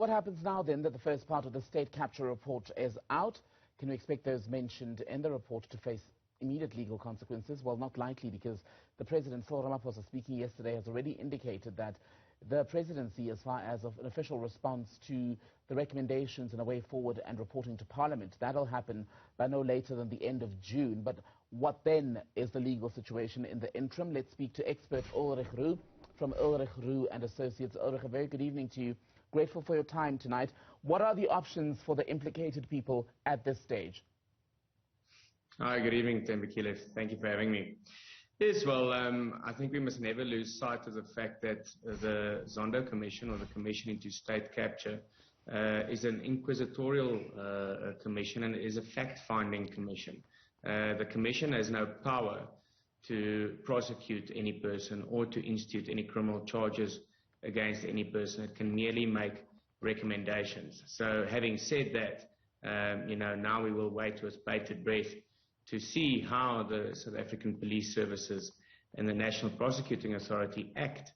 What happens now then that the first part of the state capture report is out? Can we expect those mentioned in the report to face immediate legal consequences? Well, not likely, because the President, Cyril Ramaphosa, speaking yesterday, has already indicated that the presidency, as far as of an official response to the recommendations and a way forward and reporting to Parliament, that'll happen by no later than the end of June. But what then is the legal situation in the interim? Let's speak to expert Ulrich Roux from Ulrich, Roux and Associates. Ulrich, a very good evening to you. Grateful for your time tonight. What are the options for the implicated people at this stage? Hi, good evening, Tembekile. Thank you for having me. Yes, well, I think we must never lose sight of the fact that the Zondo Commission, or the Commission into State Capture, is an inquisitorial commission and is a fact-finding commission. The commission has no power to prosecute any person or to institute any criminal charges against any person. It can merely make recommendations. So having said that, now we will wait with bated breath to see how the South African Police Services and the National Prosecuting Authority act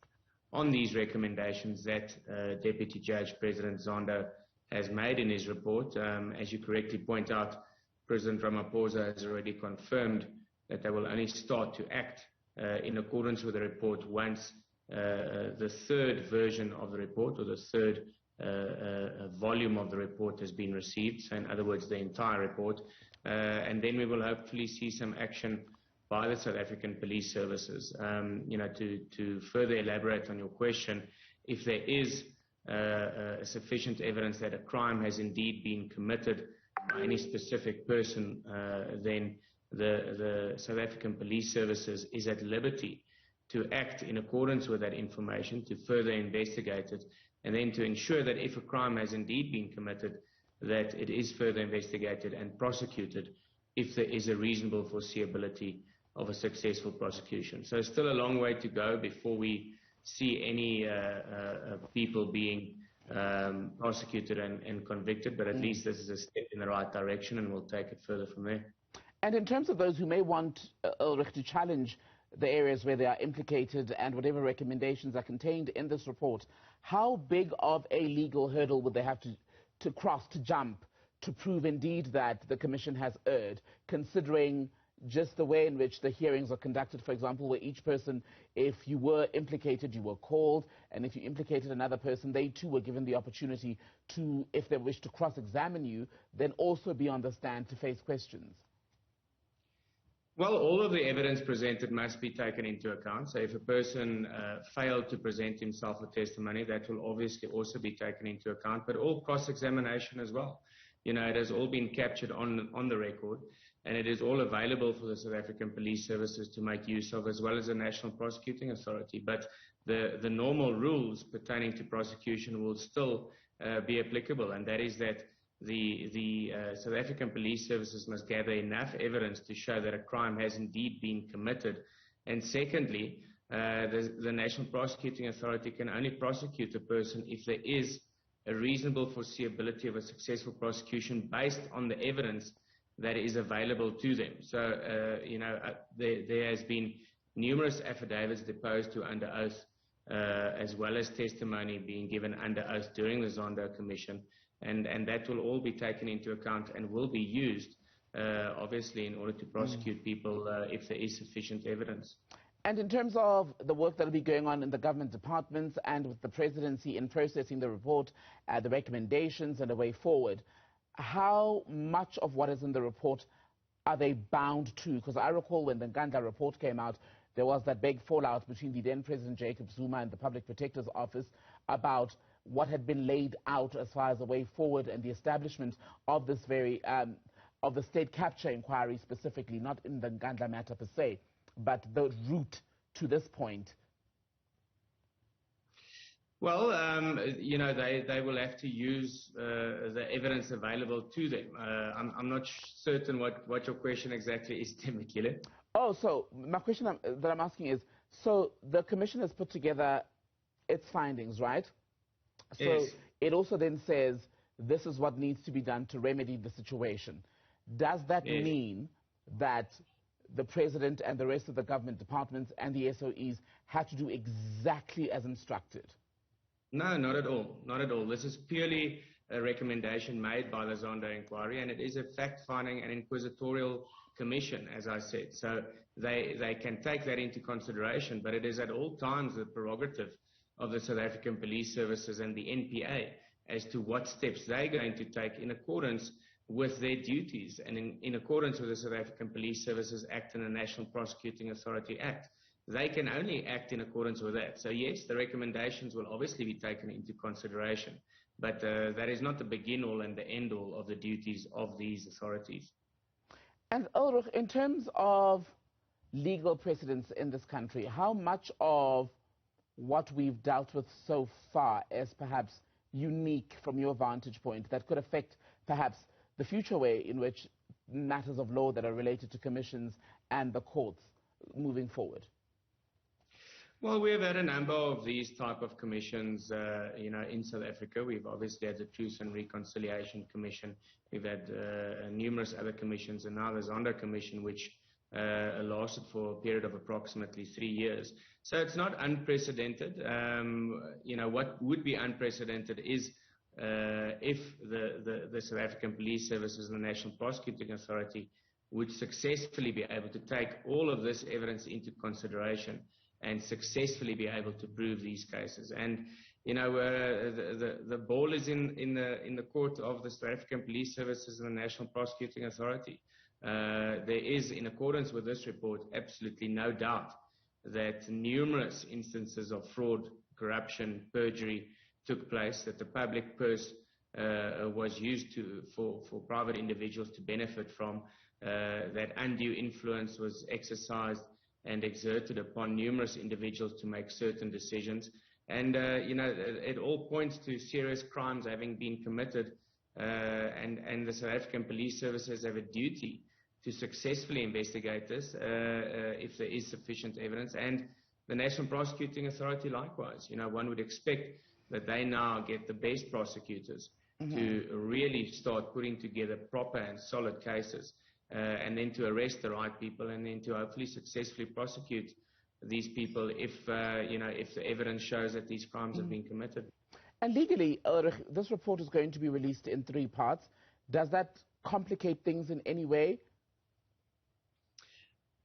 on these recommendations that Deputy Judge President Zondo has made in his report. As you correctly point out, President Ramaphosa has already confirmed that they will only start to act in accordance with the report once the third version of the report, or the third volume of the report, has been received. So in other words, the entire report. And then we will hopefully see some action by the South African Police Services. To further elaborate on your question, if there is sufficient evidence that a crime has indeed been committed by any specific person, then the South African Police Services is at liberty to act in accordance with that information, to further investigate it, and then to ensure that if a crime has indeed been committed, that it is further investigated and prosecuted if there is a reasonable foreseeability of a successful prosecution. So still a long way to go before we see any people being prosecuted and convicted, but at least this is a step in the right direction, and we'll take it further from there. And in terms of those who may want, Ulrich, to challenge the areas where they are implicated and whatever recommendations are contained in this report, how big of a legal hurdle would they have to cross, to jump, to prove indeed that the Commission has erred, considering just the way in which the hearings are conducted, for example, where each person, if you were implicated, you were called, and if you implicated another person, they too were given the opportunity to, if they wish to cross-examine you, then also be on the stand to face questions? Well, all of the evidence presented must be taken into account. So if a person failed to present himself for testimony, that will obviously also be taken into account, but all cross-examination as well. It has all been captured on the record, and it is all available for the South African Police Services to make use of, as well as the National Prosecuting Authority. But the normal rules pertaining to prosecution will still be applicable, and that is that the South African Police Services must gather enough evidence to show that a crime has indeed been committed. And secondly, the National Prosecuting Authority can only prosecute a person if there is a reasonable foreseeability of a successful prosecution based on the evidence that is available to them. So, there has been numerous affidavits deposed to under oath, as well as testimony being given under oath during the Zondo Commission. And that will all be taken into account and will be used, obviously, in order to prosecute people if there is sufficient evidence. And in terms of the work that will be going on in the government departments and with the presidency in processing the report, the recommendations and the way forward, how much of what is in the report are they bound to? Because I recall when the Nkandla report came out, there was that big fallout between the then President Jacob Zuma and the Public Protector's Office about what had been laid out as far as the way forward and the establishment of this very, of the state capture inquiry specifically, not in the Nkandla matter per se, but the route to this point. Well, they will have to use the evidence available to them. I'm not certain what your question exactly is, Tembekile. Oh, so my question that I'm asking is, so the Commission has put together its findings, right? So yes. It also then says this is what needs to be done to remedy the situation. Does that yes. mean that the President and the rest of the government departments and the SOEs had to do exactly as instructed? No, not at all. Not at all. This is purely a recommendation made by the Zondo inquiry, and it is a fact-finding and inquisitorial commission, as I said. So they can take that into consideration, but it is at all times the prerogative of the South African Police Services and the NPA as to what steps they're going to take in accordance with their duties and in accordance with the South African Police Services Act and the National Prosecuting Authority Act. They can only act in accordance with that. So yes, the recommendations will obviously be taken into consideration, but that is not the begin-all and the end-all of the duties of these authorities. And Ulrich, in terms of legal precedents in this country, how much of what we've dealt with so far is perhaps unique from your vantage point that could affect perhaps the future way in which matters of law that are related to commissions and the courts moving forward? Well, we have had a number of these type of commissions, in South Africa. We've obviously had the Truth and Reconciliation Commission. We've had numerous other commissions, and now the Zondo Commission, which lasted for a period of approximately 3 years. So it's not unprecedented. What would be unprecedented is if the South African Police Services and the National Prosecuting Authority would successfully be able to take all of this evidence into consideration and successfully be able to prove these cases. And the ball is in the court of the South African Police Services and the National Prosecuting Authority. There is, in accordance with this report, absolutely no doubt that numerous instances of fraud, corruption, perjury took place, that the public purse was used for private individuals to benefit from, that undue influence was exercised and exerted upon numerous individuals to make certain decisions. And, it all points to serious crimes having been committed, and the South African Police Services have a duty to successfully investigate this if there is sufficient evidence. And the National Prosecuting Authority likewise. One would expect that they now get the best prosecutors to really start putting together proper and solid cases, and then to arrest the right people, and then to hopefully successfully prosecute these people if the evidence shows that these crimes have been committed. And legally, Ulrich, this report is going to be released in 3 parts. Does that complicate things in any way?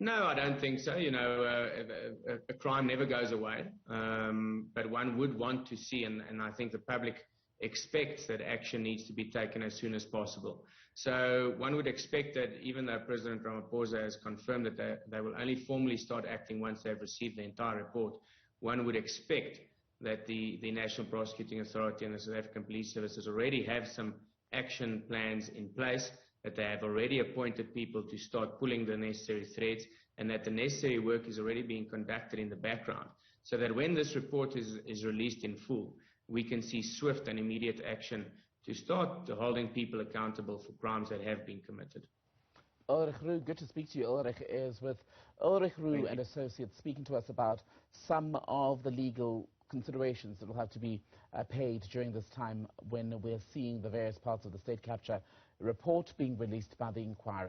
No, I don't think so. A crime never goes away, but one would want to see, and I think the public expects that action needs to be taken as soon as possible. So one would expect that even though President Ramaphosa has confirmed that they will only formally start acting once they've received the entire report, one would expect that the National Prosecuting Authority and the South African Police Services already have some action plans in place, that they have already appointed people to start pulling the necessary threads, and that the necessary work is already being conducted in the background, so that when this report is released in full, we can see swift and immediate action to start holding people accountable for crimes that have been committed. Ulrich Roux, good to speak to you. Ulrich is with Ulrich Roux and Associates, speaking to us about some of the legal considerations that will have to be paid during this time when we're seeing the various parts of the state capture report being released by the inquiry.